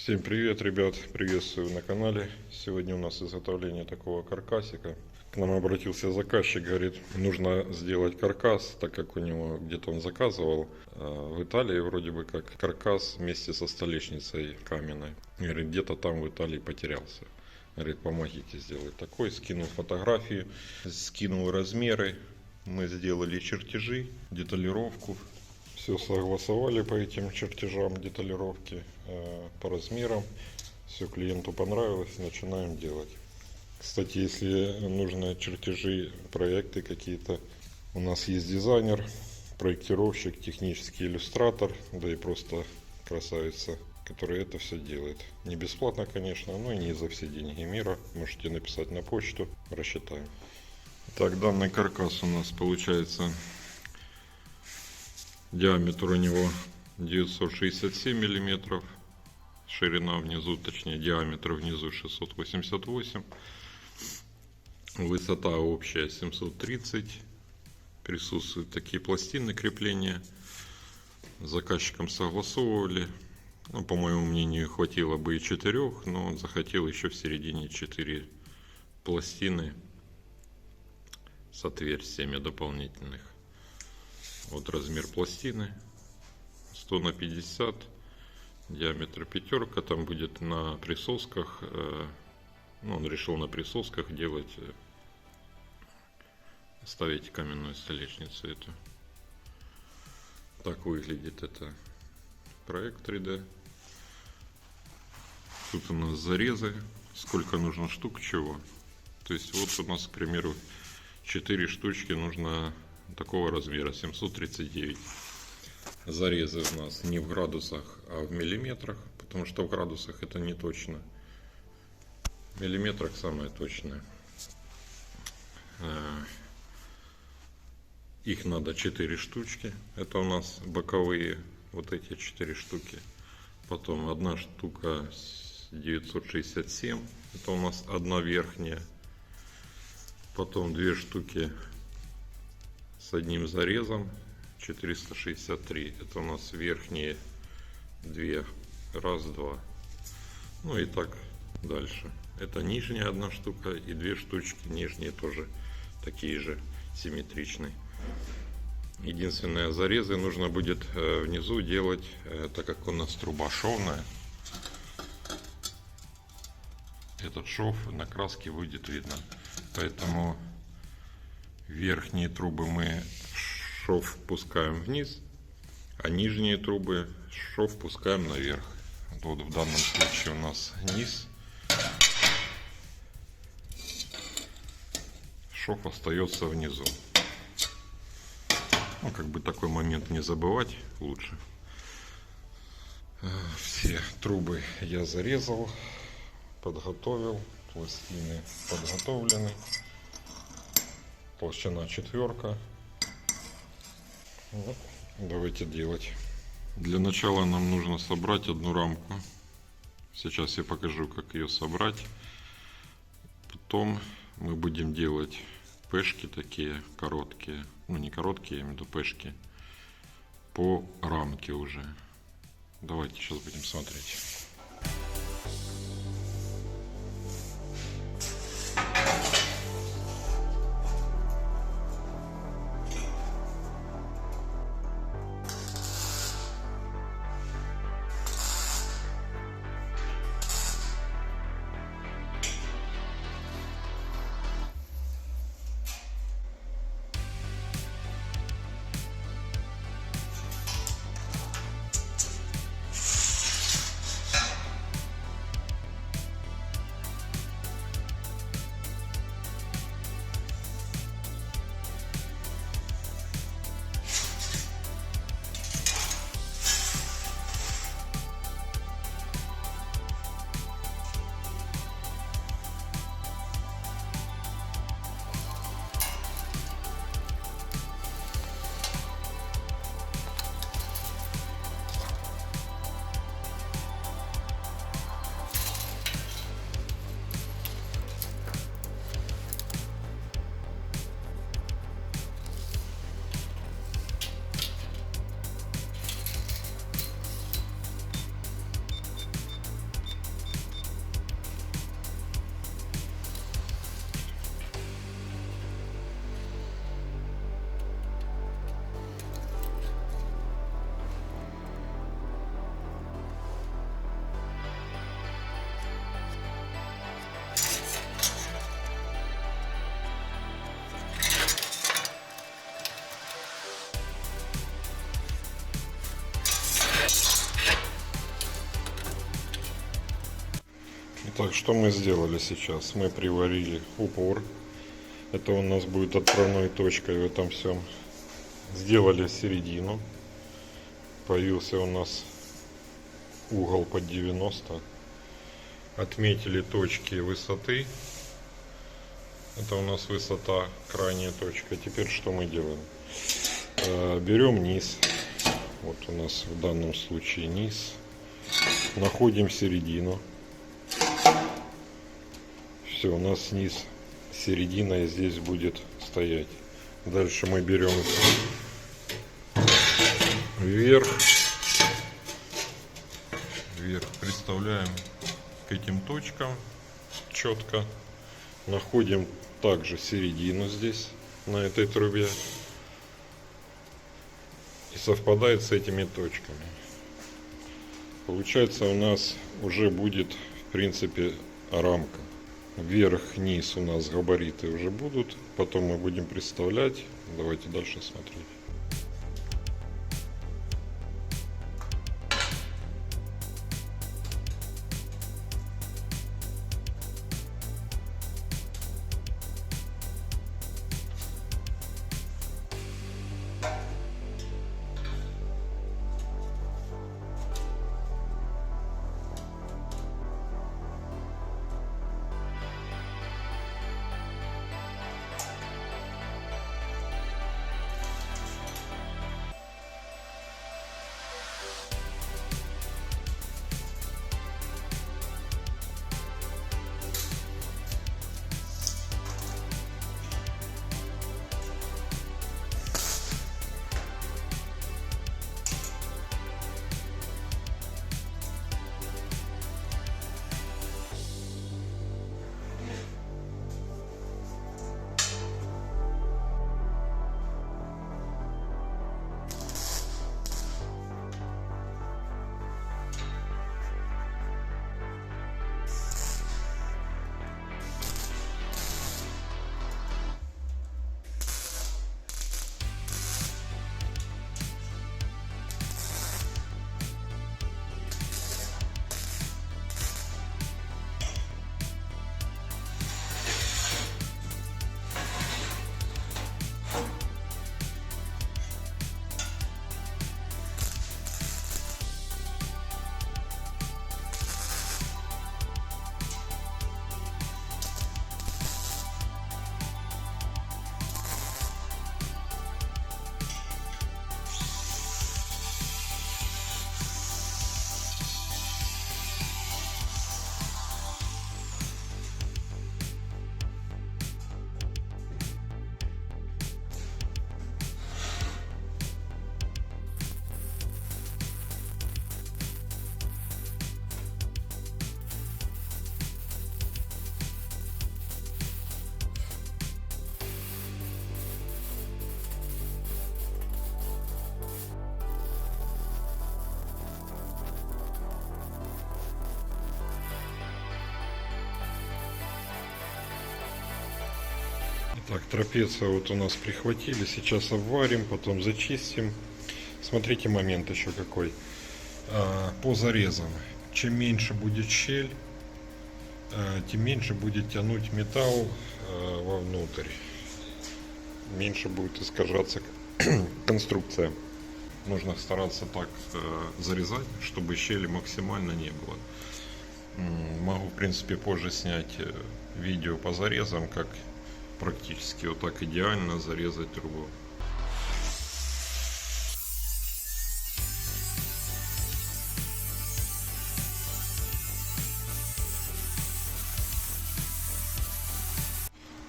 Всем привет, ребят, приветствую на канале. Сегодня у нас изготовление такого каркасика. К нам обратился заказчик, говорит, нужно сделать каркас, так как у него где-то он заказывал в Италии вроде бы как каркас вместе со столешницей каменной. Говорит, где-то там в Италии потерялся. Говорит, помогите сделать такой. Скинул фотографии, скинул размеры. Мы сделали чертежи, деталировку. Все согласовали по этим чертежам, деталировки, по размерам. Все клиенту понравилось, начинаем делать. Кстати, если нужны чертежи, проекты какие-то, у нас есть дизайнер, проектировщик, технический иллюстратор, да и просто красавица, который это все делает. Не бесплатно, конечно, но и не за все деньги мира. Можете написать на почту, рассчитаем. Так, данный каркас у нас получается, диаметр у него 967 миллиметров, ширина внизу, точнее диаметр внизу 688, высота общая 730. Присутствуют такие пластины крепления. С заказчиком согласовывали. Ну, по моему мнению, хватило бы и 4, но он захотел еще в середине 4 пластины с отверстиями дополнительных. Вот размер пластины 100 на 50, диаметр 5, там будет на присосках. Ну, он решил на присосках делать, ставить каменную столешницу эту. Так выглядит это проект 3D. Тут у нас зарезы, сколько нужно штук чего. То есть вот у нас, к примеру, 4 штучки нужно такого размера, 739. Зарезы у нас не в градусах, а в миллиметрах, потому что в градусах это не точно. В миллиметрах самое точное. Их надо 4 штучки. Это у нас боковые, вот эти 4 штуки. Потом одна штука 967. Это у нас одна верхняя. Потом 2 штуки с одним зарезом 463. Это у нас верхние 2. Раз, два. Ну и так дальше. Это нижняя одна штука и 2 штучки нижние тоже такие же симметричные. Единственное, зарезы нужно будет внизу делать, так как у нас труба шовная. Этот шов на краске будет видно. Поэтому верхние трубы мы шов пускаем вниз, а нижние трубы шов пускаем наверх. Вот в данном случае у нас низ. Шов остается внизу. Ну, как бы такой момент не забывать лучше. Все трубы я зарезал, подготовил, пластины подготовлены. Толщина 4. Вот, давайте делать. Для начала нам нужно собрать одну рамку. Сейчас я покажу, как ее собрать. Потом мы будем делать пешки такие короткие. Ну, не короткие, я имею в виду пешки. По рамке уже. Давайте сейчас будем смотреть. Итак, что мы сделали сейчас? Мы приварили упор. Это у нас будет отправной точкой в этом всем. Сделали середину. Появился у нас угол под 90. Отметили точки высоты. Это у нас высота, крайняя точка. Теперь что мы делаем? Берем низ. Вот у нас в данном случае низ. Находим середину. Все, у нас низ, середина и здесь будет стоять. Дальше мы берем вверх. Вверх представляем к этим точкам четко. Находим также середину здесь, на этой трубе. И совпадает с этими точками. Получается, у нас уже будет, в принципе, рамка. Вверх-вниз у нас габариты уже будут. Потом мы будем представлять. Давайте дальше смотреть. Так, трапецию вот у нас прихватили, сейчас обварим, потом зачистим. Смотрите, момент еще какой. По зарезам, чем меньше будет щель, тем меньше будет тянуть металл вовнутрь. Меньше будет искажаться конструкция. Нужно стараться так зарезать, чтобы щели максимально не было. Могу, в принципе, позже снять видео по зарезам, как практически вот так идеально зарезать трубу.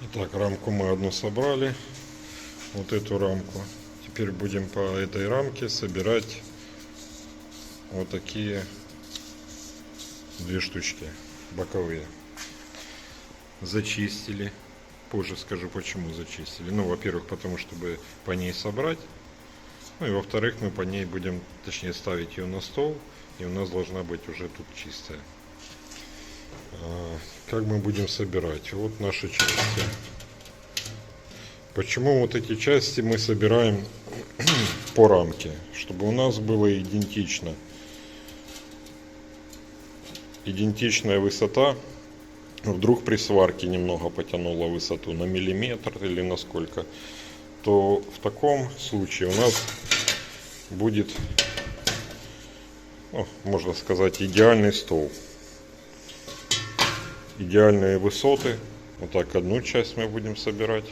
Итак, рамку мы одну собрали, вот эту рамку. Теперь будем по этой рамке собирать вот такие две штучки боковые. Зачистили. Позже скажу, почему зачистили. Ну, во-первых, потому чтобы по ней собрать. Ну и во-вторых, мы по ней будем, точнее, ставить ее на стол. И у нас должна быть уже тут чистая. Как мы будем собирать? Вот наши части. Почему вот эти части мы собираем по рамке? Чтобы у нас было идентично. Идентичная высота вдруг при сварке немного потянуло высоту на миллиметр или на сколько, то в таком случае у нас будет, ну, можно сказать, идеальный стол. Идеальные высоты. Вот так одну часть мы будем собирать.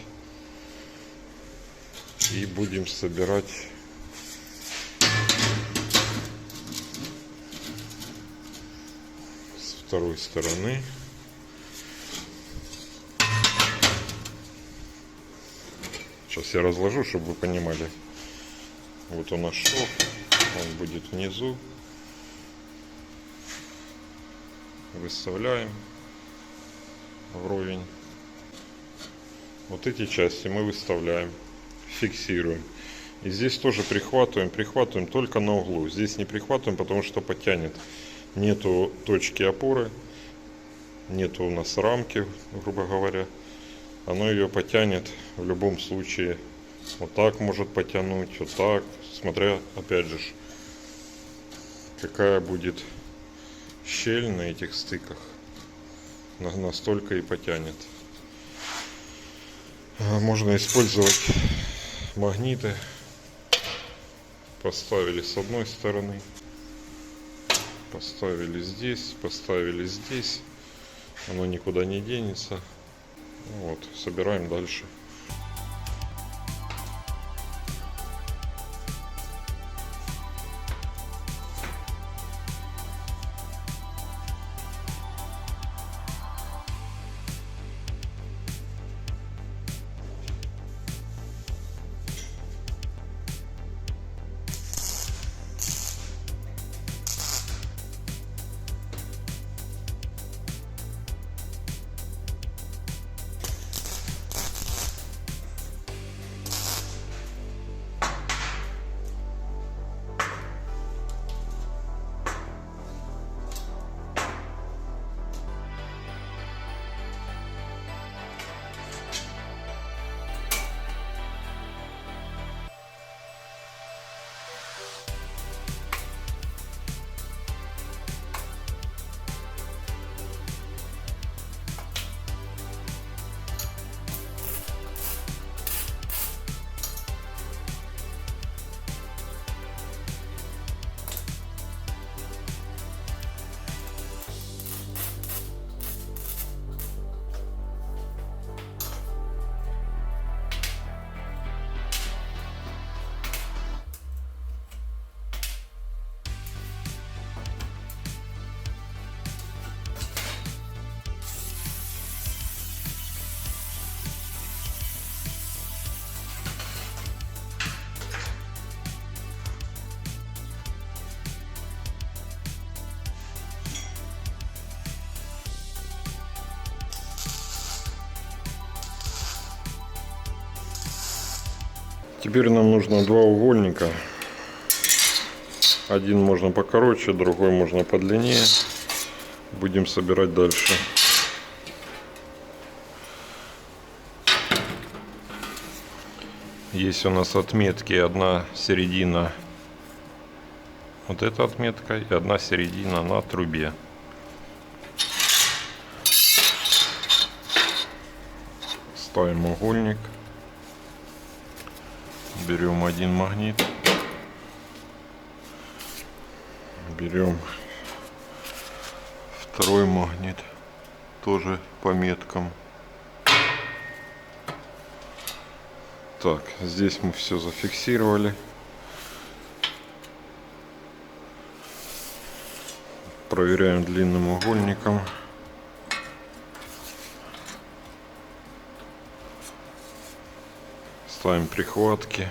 И будем собирать с второй стороны. Сейчас я разложу, чтобы вы понимали. Вот у нас шов, он будет внизу. Выставляем вровень. Вот эти части мы выставляем, фиксируем. И здесь тоже прихватываем только на углу. Здесь не прихватываем, потому что потянет. Нету точки опоры, нету у нас рамки, грубо говоря. Оно ее потянет в любом случае. Вот так может потянуть, вот так. Смотря, опять же, какая будет щель на этих стыках. Настолько и потянет. Можно использовать магниты. Поставили с одной стороны, поставили здесь, поставили здесь. Оно никуда не денется. Вот, собираем дальше. Теперь нам нужно два угольника. Один можно покороче, другой можно подлиннее. Будем собирать дальше. Есть у нас отметки, одна середина, вот эта отметка, и одна середина на трубе. Ставим угольник. Берем один магнит, берем второй магнит, тоже по меткам. Так, здесь мы все зафиксировали. Проверяем длинным угольником. Ставим прихватки.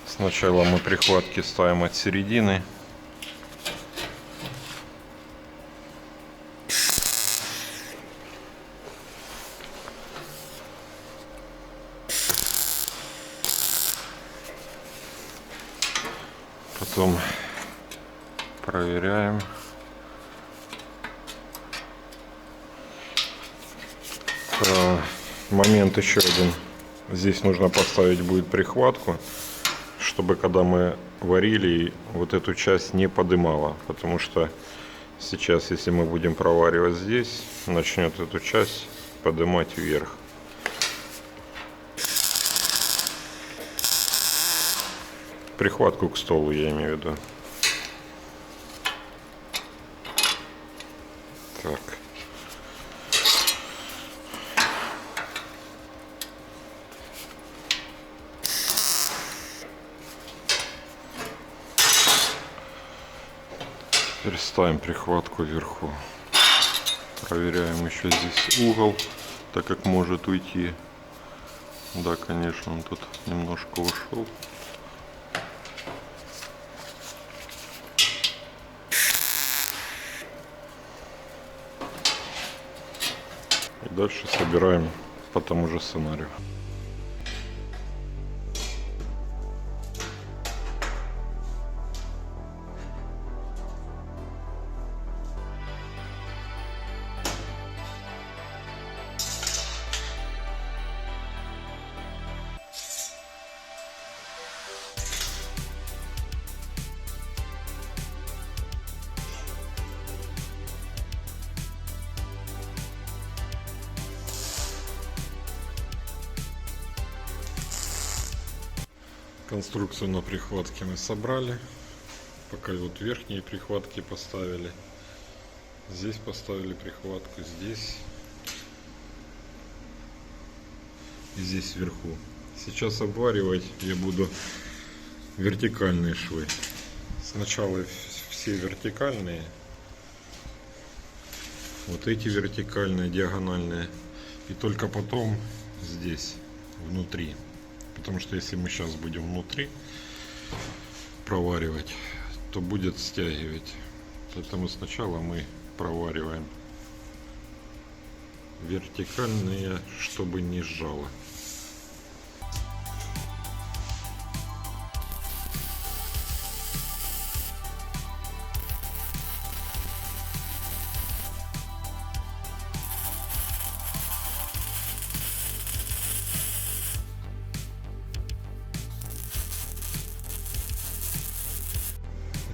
Сначала мы прихватки ставим от середины. Потом проверяем. Момент еще один. Здесь нужно поставить будет прихватку, чтобы когда мы варили, вот эту часть не подымала, потому что Сейчас, если мы будем проваривать здесь, начнет эту часть поднимать вверх. Прихватку к столу я имею в виду. Так. Теперь ставим прихватку вверху. Проверяем еще здесь угол, так как может уйти. Да, конечно, он тут немножко ушел. И дальше собираем по тому же сценарию. Конструкцию на прихватке мы собрали. Пока вот верхние прихватки поставили. Здесь поставили прихватку, здесь и здесь вверху. Сейчас обваривать я буду вертикальные швы. Сначала все вертикальные. Вот эти вертикальные, диагональные. И только потом здесь, внутри. Потому что если мы сейчас будем внутри проваривать, то будет стягивать. Поэтому сначала мы провариваем вертикальные, чтобы не сжало.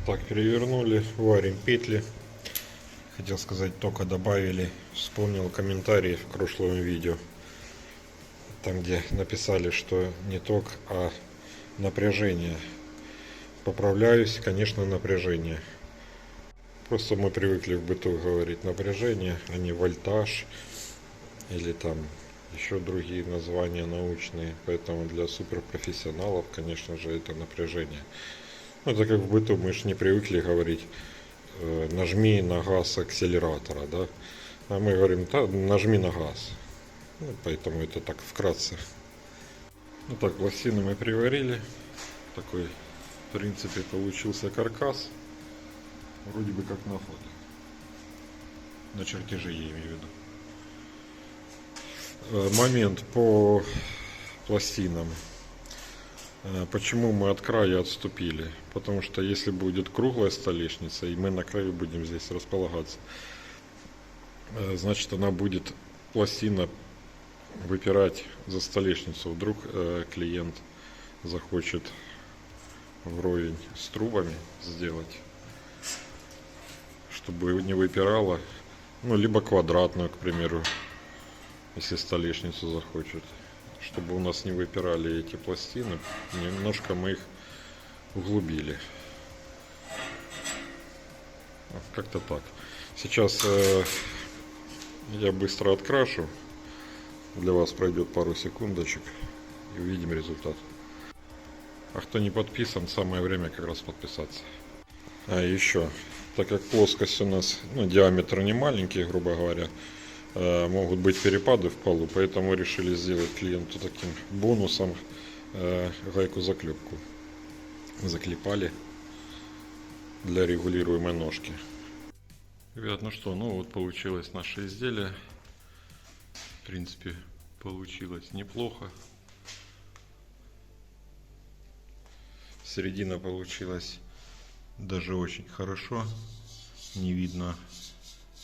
Так, перевернули, варим петли. Хотел сказать, только добавили. Вспомнил комментарий в прошлом видео. Там, где написали, что не ток, а напряжение. Поправляюсь, конечно, напряжение. Просто мы привыкли в быту говорить напряжение, а не вольтаж. Или там еще другие названия научные. Поэтому для суперпрофессионалов, конечно же, это напряжение. Ну, это как в быту, мы же не привыкли говорить, нажми на газ акселератора, да? А мы говорим, да, нажми на газ. Ну, поэтому это так вкратце. Ну так, пластины мы приварили. Такой, в принципе, получился каркас. Вроде бы как на фото. На чертеже я имею в виду. Момент по пластинам. Почему мы от края отступили? Потому что если будет круглая столешница, и мы на краю будем здесь располагаться, значит, она будет, пластина, выпирать за столешницу. Вдруг клиент захочет вровень с трубами сделать, чтобы не выпирала, ну, либо квадратную, к примеру, если столешницу захочет. Чтобы у нас не выпирали эти пластины, немножко мы их углубили. Как-то так. Сейчас я быстро открашу. Для вас пройдет пару секундочек и увидим результат. А кто не подписан, самое время как раз подписаться. А еще, так как плоскость у нас, ну, диаметр не маленький, грубо говоря, могут быть перепады в полу, поэтому решили сделать клиенту таким бонусом гайку-заклепку. Заклепали для регулируемой ножки. Ребят, ну что, ну вот получилось наше изделие. В принципе, получилось неплохо. Середина получилась даже очень хорошо. Не видно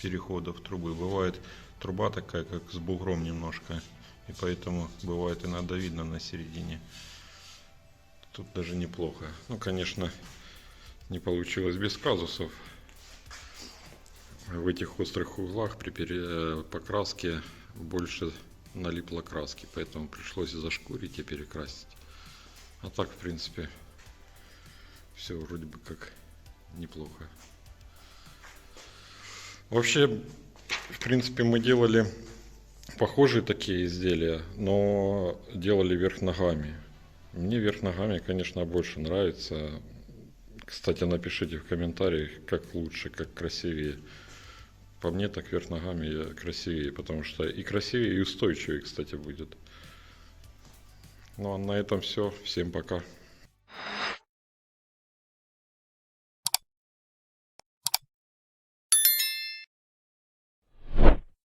переходов трубы. Бывает труба такая, как с бугром немножко, и поэтому бывает иногда видно на середине. Тут даже неплохо. Ну, конечно, не получилось без казусов. в этих острых углах при покраске больше налипло краски, поэтому пришлось зашкурить и перекрасить. А так, в принципе, все вроде бы как неплохо. Вообще, в принципе, мы делали похожие такие изделия, но делали вверх ногами. Мне вверх ногами, конечно, больше нравится. Кстати, напишите в комментариях, как лучше, как красивее. По мне так вверх ногами красивее, потому что и красивее, и устойчивее, кстати, будет. Ну а на этом все. Всем пока.